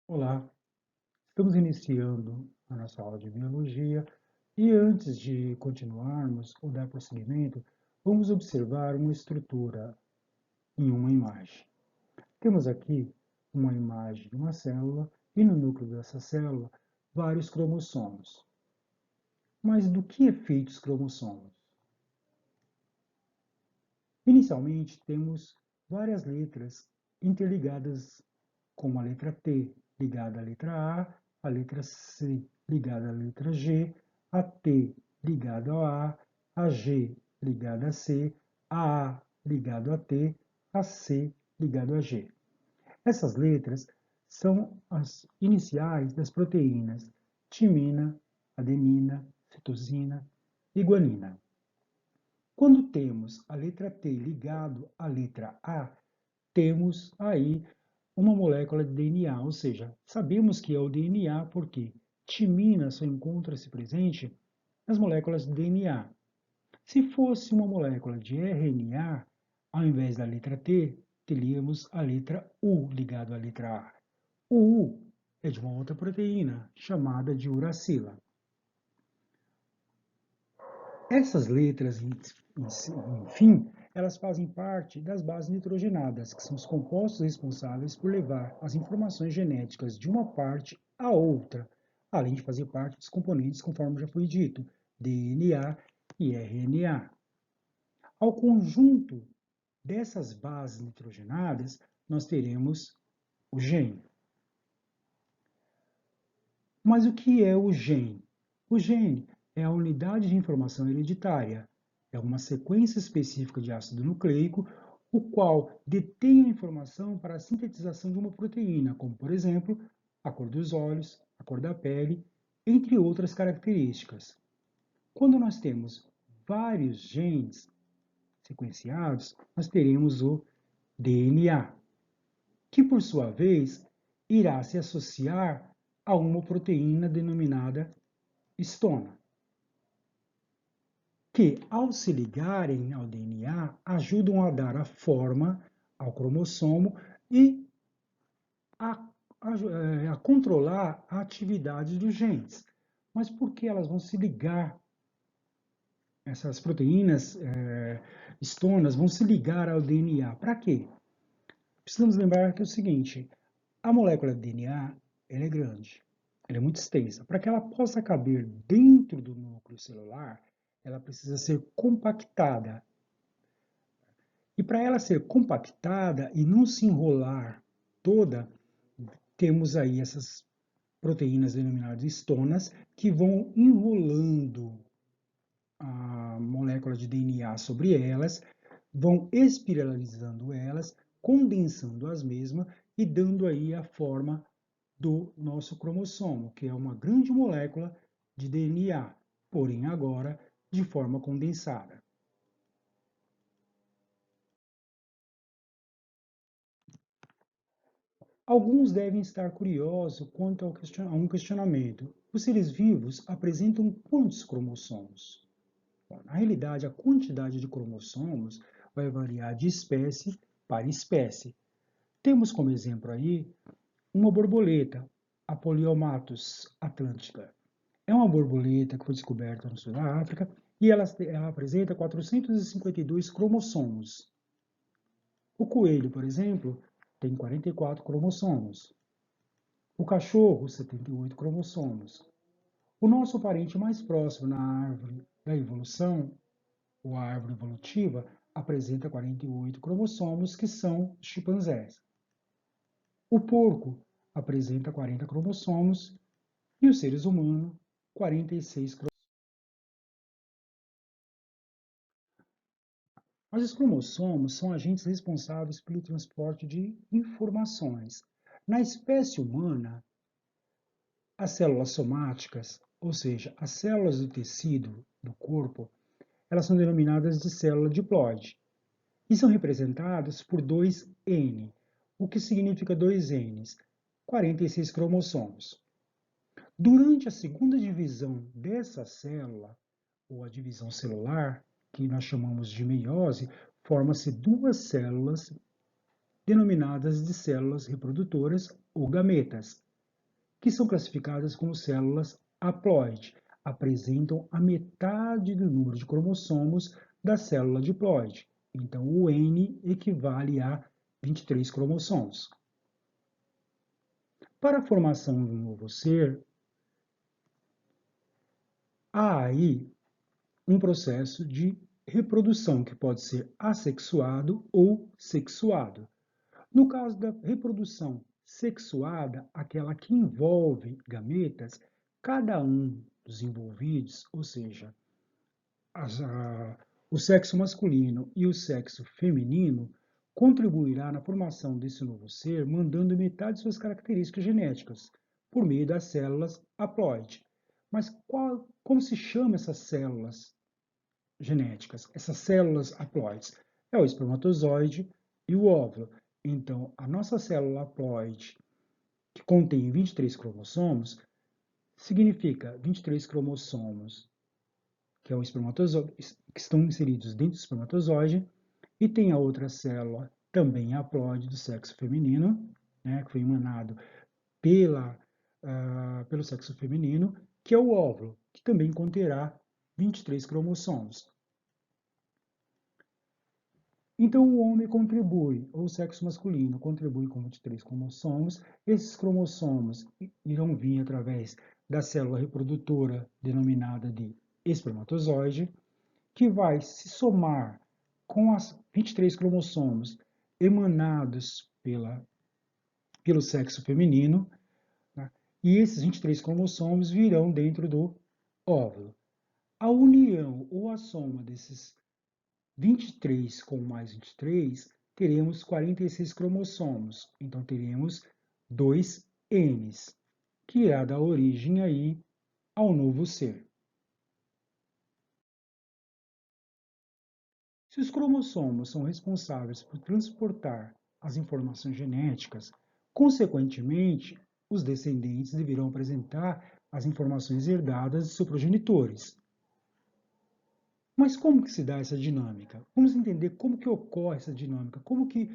Olá, estamos iniciando a nossa aula de biologia e antes de continuarmos ou dar prosseguimento, vamos observar uma estrutura em uma imagem. Temos aqui uma imagem de uma célula e no núcleo dessa célula vários cromossomos. Mas do que é feito os cromossomos? Inicialmente temos várias letras interligadas, como a letra T ligada à letra a letra C ligada à letra G, a T ligada a G ligada a C, a ligado a T, a C ligado a G. Essas letras são as iniciais das proteínas timina, adenina, citosina e guanina. Quando temos a letra T ligado à letra A, temos aí uma molécula de DNA, ou seja, sabemos que é o DNA porque timina só encontra-se presente nas moléculas de DNA. Se fosse uma molécula de RNA, ao invés da letra T, teríamos a letra U ligada à letra A. O U é de uma outra proteína, chamada de uracila. Essas letras, enfim, elas fazem parte das bases nitrogenadas, que são os compostos responsáveis por levar as informações genéticas de uma parte à outra, além de fazer parte dos componentes, conforme já foi dito, DNA e RNA. Ao conjunto dessas bases nitrogenadas, nós teremos o gene. Mas o que é o gene? O gene é a unidade de informação hereditária. É uma sequência específica de ácido nucleico, o qual detém a informação para a sintetização de uma proteína, como, por exemplo, a cor dos olhos, a cor da pele, entre outras características. Quando nós temos vários genes sequenciados, nós teremos o DNA, que, por sua vez, irá se associar a uma proteína denominada histona, que, ao se ligarem ao DNA, ajudam a dar a forma ao cromossomo e a controlar a atividade dos genes. Mas por que elas vão se ligar? Essas proteínas histonas vão se ligar ao DNA. Para quê? Precisamos lembrar que é o seguinte: a molécula de DNA ela é grande, ela é muito extensa. Para que ela possa caber dentro do núcleo celular, ela precisa ser compactada. E para ela ser compactada e não se enrolar toda, temos aí essas proteínas denominadas histonas que vão enrolando a molécula de DNA sobre elas, vão espiralizando elas, condensando as mesmas e dando aí a forma do nosso cromossomo, que é uma grande molécula de DNA, porém agora de forma condensada. Alguns devem estar curiosos quanto a um questionamento. Os seres vivos apresentam quantos cromossomos? Bom, na realidade, a quantidade de cromossomos vai variar de espécie para espécie. Temos como exemplo aí uma borboleta, a Poliomatus atlântica. É uma borboleta que foi descoberta no sul da África e ela apresenta 452 cromossomos. O coelho, por exemplo, tem 44 cromossomos. O cachorro, 78 cromossomos. O nosso parente mais próximo na árvore da evolução, ou a árvore evolutiva, apresenta 48 cromossomos, que são os chimpanzés. O porco apresenta 40 cromossomos e os seres humanos, 46 cromossomos. Mas os cromossomos são agentes responsáveis pelo transporte de informações. Na espécie humana, as células somáticas, ou seja, as células do tecido do corpo, elas são denominadas de célula diploide e são representadas por 2N. O que significa 2Ns? 46 cromossomos. Durante a segunda divisão dessa célula, ou a divisão celular, que nós chamamos de meiose, forma-se duas células denominadas de células reprodutoras ou gametas. que são classificadas como células haploide. Apresentam a metade do número de cromossomos da célula diploide. Então, o N equivale a 23 cromossomos. Para a formação de um novo ser, há aí um processo de reprodução que pode ser assexuado ou sexuado. No caso da reprodução sexuada, aquela que envolve gametas, cada um dos envolvidos, ou seja, o sexo masculino e o sexo feminino, contribuirá na formação desse novo ser, mandando metade de suas características genéticas, por meio das células haploide. Mas como se chama essas células genéticas? Essas células haploides? É o espermatozoide e o óvulo. Então, a nossa célula haploide, que contém 23 cromossomos, significa 23 cromossomos, que é o espermatozoide, que estão inseridos dentro do espermatozoide, e tem a outra célula, também haploide do sexo feminino, né, que foi emanado pelo sexo feminino, que é o óvulo, que também conterá 23 cromossomos. Então, o homem contribui, ou o sexo masculino contribui com 23 cromossomos. Esses cromossomos irão vir através da célula reprodutora, denominada de espermatozoide, que vai se somar com as 23 cromossomos emanados pelo sexo feminino, né? E esses 23 cromossomos virão dentro do óvulo. A união ou a soma desses 23 com mais 23, teremos 46 cromossomos. Então, teremos 2 Ns, que irá dar origem aí ao novo ser. Se os cromossomos são responsáveis por transportar as informações genéticas, consequentemente, os descendentes deverão apresentar as informações herdadas de seus progenitores. Mas como que se dá essa dinâmica? Vamos entender como que ocorre essa dinâmica, como que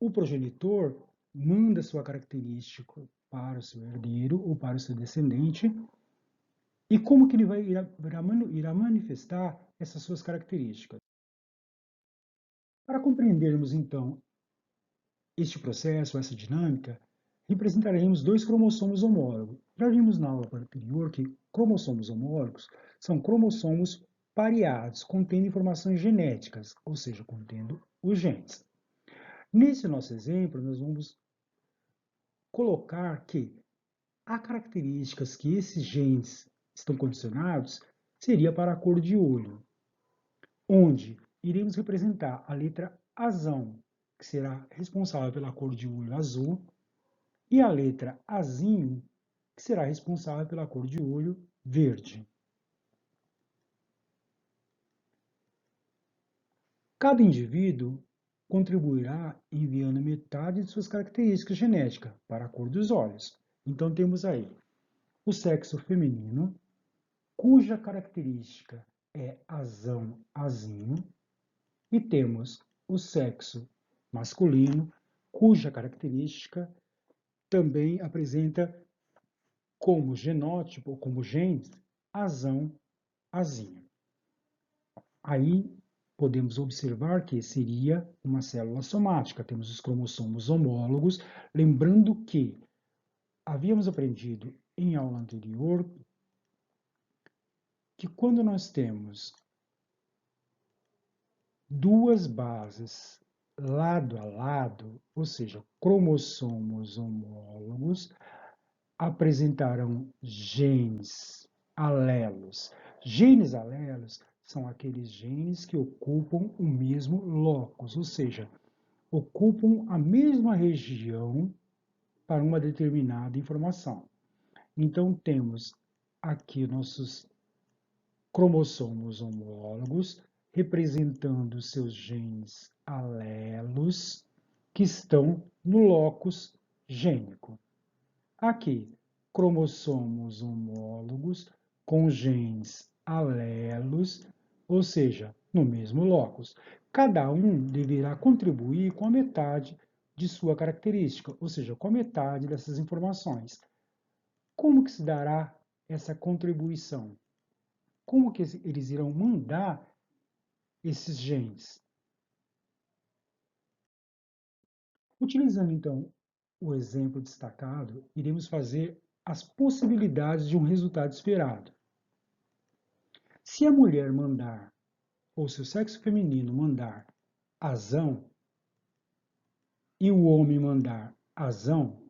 o progenitor manda sua característica para o seu herdeiro ou para o seu descendente e como que ele irá manifestar essas suas características. Para compreendermos, então, este processo, essa dinâmica, representaremos dois cromossomos homólogos. Já vimos na aula anterior que cromossomos homólogos são cromossomos pareados, contendo informações genéticas, ou seja, contendo os genes. Nesse nosso exemplo, nós vamos colocar que há características que esses genes estão condicionados, seria para a cor de olho, onde iremos representar a letra azão, que será responsável pela cor de olho azul, e a letra azinho, que será responsável pela cor de olho verde. Cada indivíduo contribuirá enviando metade de suas características genéticas para a cor dos olhos. Então temos aí o sexo feminino, cuja característica é azão-azinho, e temos o sexo masculino, cuja característica também apresenta como genótipo, como genes, azão-azinho. Aí podemos observar que seria uma célula somática. Temos os cromossomos homólogos, lembrando que havíamos aprendido em aula anterior que quando nós temos duas bases lado a lado, ou seja, cromossomos homólogos, apresentarão genes alelos. Genes alelos são aqueles genes que ocupam o mesmo locus, ou seja, ocupam a mesma região para uma determinada informação. Então, temos aqui nossos cromossomos homólogos, representando seus genes alelos, que estão no locus gênico. Aqui, cromossomos homólogos com genes alelos, ou seja, no mesmo locus. Cada um deverá contribuir com a metade de sua característica, ou seja, com a metade dessas informações. Como que se dará essa contribuição? Como que eles irão mandar esses genes? Utilizando, então, o exemplo destacado, iremos fazer as possibilidades de um resultado esperado. Se a mulher mandar, ou se o sexo feminino mandar azão, e o homem mandar azão,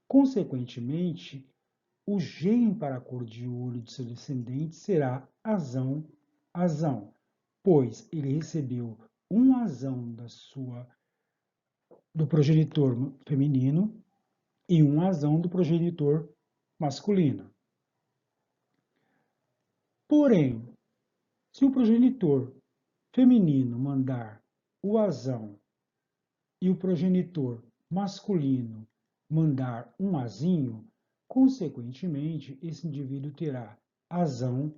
consequentemente, o gene para a cor de olho de seu descendente será azão, pois ele recebeu um azão do progenitor feminino e um azão do progenitor masculino. Porém, se o progenitor feminino mandar o azão e o progenitor masculino mandar um azinho, consequentemente, esse indivíduo terá azão,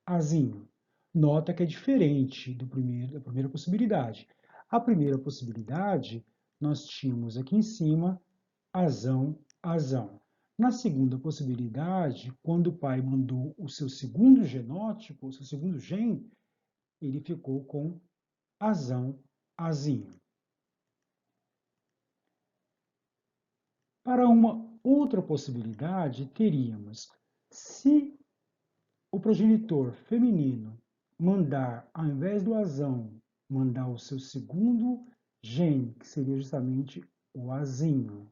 azinho. Nota que é diferente da primeira possibilidade. A primeira possibilidade, nós tínhamos aqui em cima azão, azão. Na segunda possibilidade, quando o pai mandou o seu segundo genótipo, o seu segundo gene, ele ficou com azão, azinho. Para uma outra possibilidade, teríamos, se o progenitor feminino mandar, ao invés do azão, mandar o seu segundo gene, que seria justamente o azinho.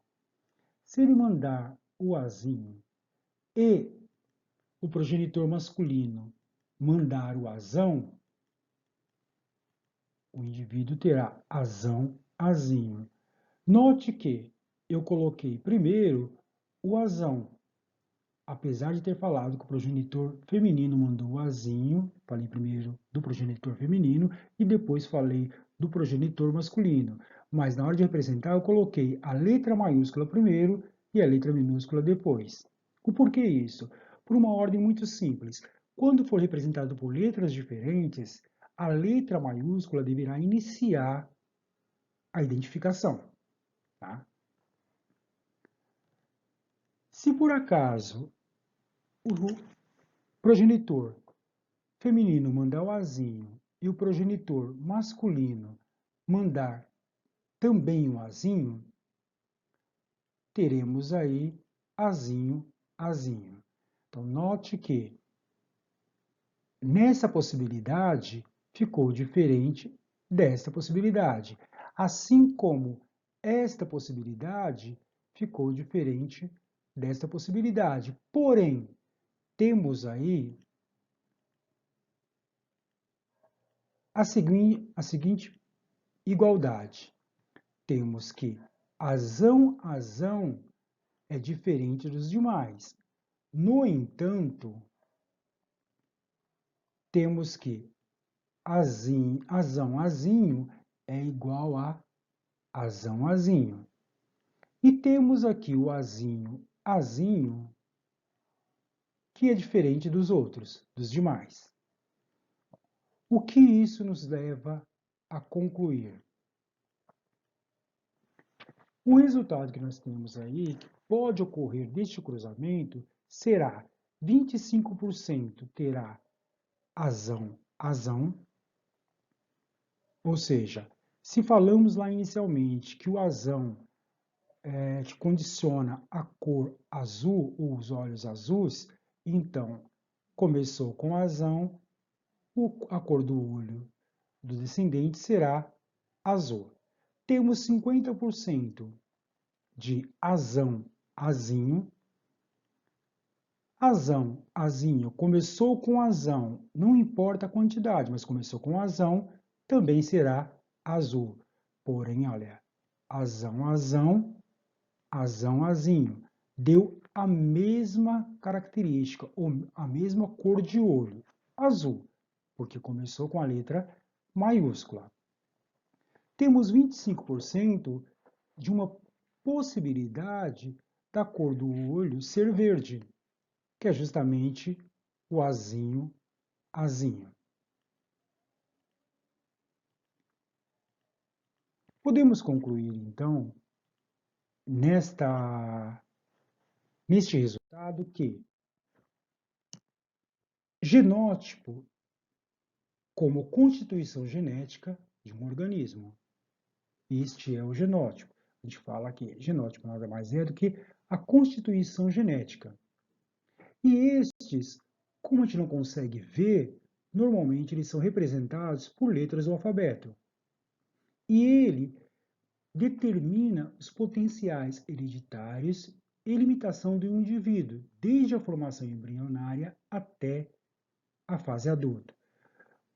Se ele mandar o azinho e o progenitor masculino mandar o azão, o indivíduo terá azão, azinho. Note que eu coloquei primeiro o azão, apesar de ter falado que o progenitor feminino mandou o azinho, falei primeiro do progenitor feminino e depois falei do progenitor masculino. Mas na hora de representar, eu coloquei a letra maiúscula primeiro e a letra minúscula depois. O porquê isso? Por uma ordem muito simples. Quando for representado por letras diferentes, a letra maiúscula deverá iniciar a identificação. Tá? Se por acaso o progenitor feminino mandar o azinho e o progenitor masculino mandar também o azinho, teremos aí azinho, azinho. Então, note que nessa possibilidade ficou diferente desta possibilidade, assim como esta possibilidade ficou diferente desta possibilidade. Porém, temos aí a seguinte igualdade. Temos que azão, azão é diferente dos demais. No entanto, temos que azão, azinho é igual a azão, azinho. E temos aqui o azinho, azinho, que é diferente dos outros, dos demais. O que isso nos leva a concluir? O resultado que nós temos aí, que pode ocorrer deste cruzamento, será 25% terá azão, azão, ou seja, se falamos lá inicialmente que o azão te condiciona a cor azul ou os olhos azuis, então começou com azão, a cor do olho do descendente será azul. Temos 50% de azão, azinho. Azão, azinho, começou com azão, não importa a quantidade, mas começou com azão, também será azul. Porém, olha, azão, azão, azão, azinho, deu a mesma característica, ou a mesma cor de olho, azul, porque começou com a letra maiúscula. Temos 25% de uma possibilidade da cor do olho ser verde, que é justamente o azinho, azinho. Podemos concluir, então, nesta neste resultado que genótipo como constituição genética de um organismo. Este é o genótipo. A gente fala que genótipo nada mais é do que a constituição genética. E estes, como a gente não consegue ver, normalmente eles são representados por letras do alfabeto. E ele determina os potenciais hereditários e limitação do indivíduo, desde a formação embrionária até a fase adulta.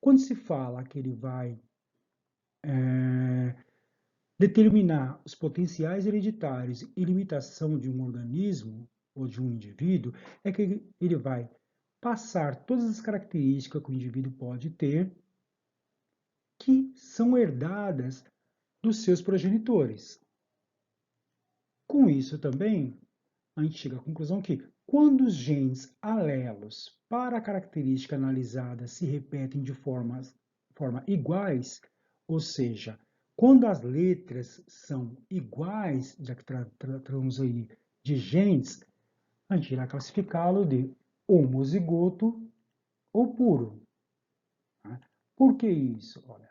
Quando se fala que ele vai determinar os potenciais hereditários e limitação de um organismo ou de um indivíduo, é que ele vai passar todas as características que o indivíduo pode ter que são herdadas dos seus progenitores. Com isso também, a gente chega à conclusão que quando os genes alelos para a característica analisada se repetem de forma iguais, ou seja, quando as letras são iguais, já que tratamos aí de genes, a gente irá classificá-lo de homozigoto ou puro. Por que isso? Olha,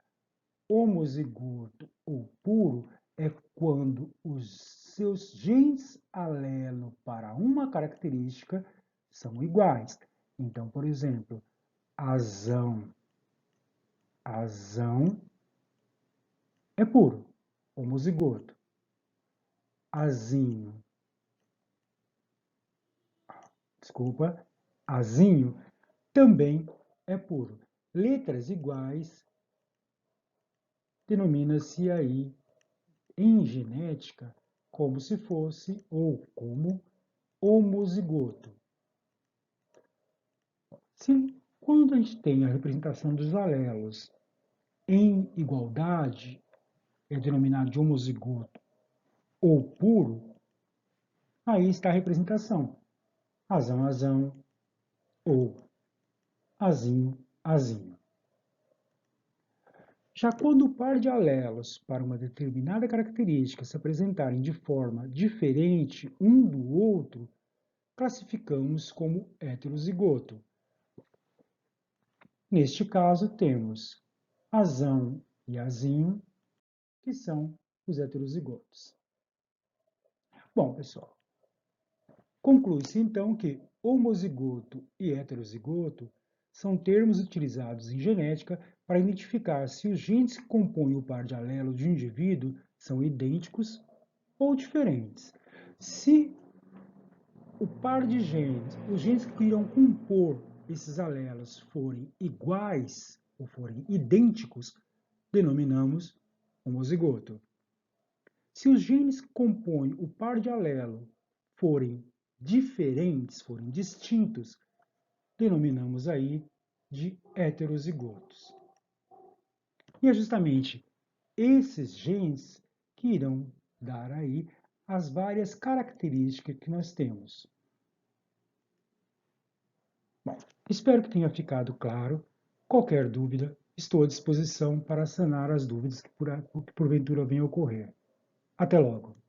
homozigoto ou puro é quando os seus genes alelo para uma característica são iguais. Então, por exemplo, azão é puro, homozigoto. Azinho também é puro. Letras iguais denomina-se aí em genética como se fosse ou como homozigoto. Quando a gente tem a representação dos alelos em igualdade, é denominado de homozigoto ou puro, aí está a representação. Azão ou azinho. Já quando o par de alelos para uma determinada característica se apresentarem de forma diferente um do outro, classificamos como heterozigoto. Neste caso, temos azão e azinho, que são os heterozigotos. Bom, pessoal, conclui-se então que homozigoto e heterozigoto são termos utilizados em genética para identificar se os genes que compõem o par de alelos de um indivíduo são idênticos ou diferentes. Se o par de genes, os genes que irão compor esses alelos forem iguais ou forem idênticos, denominamos homozigoto. Se os genes que compõem o par de alelo forem diferentes, forem distintos, denominamos aí de heterozigotos. E é justamente esses genes que irão dar aí as várias características que nós temos. Bom, espero que tenha ficado claro. Qualquer dúvida, estou à disposição para sanar as dúvidas que porventura venham a ocorrer. Até logo!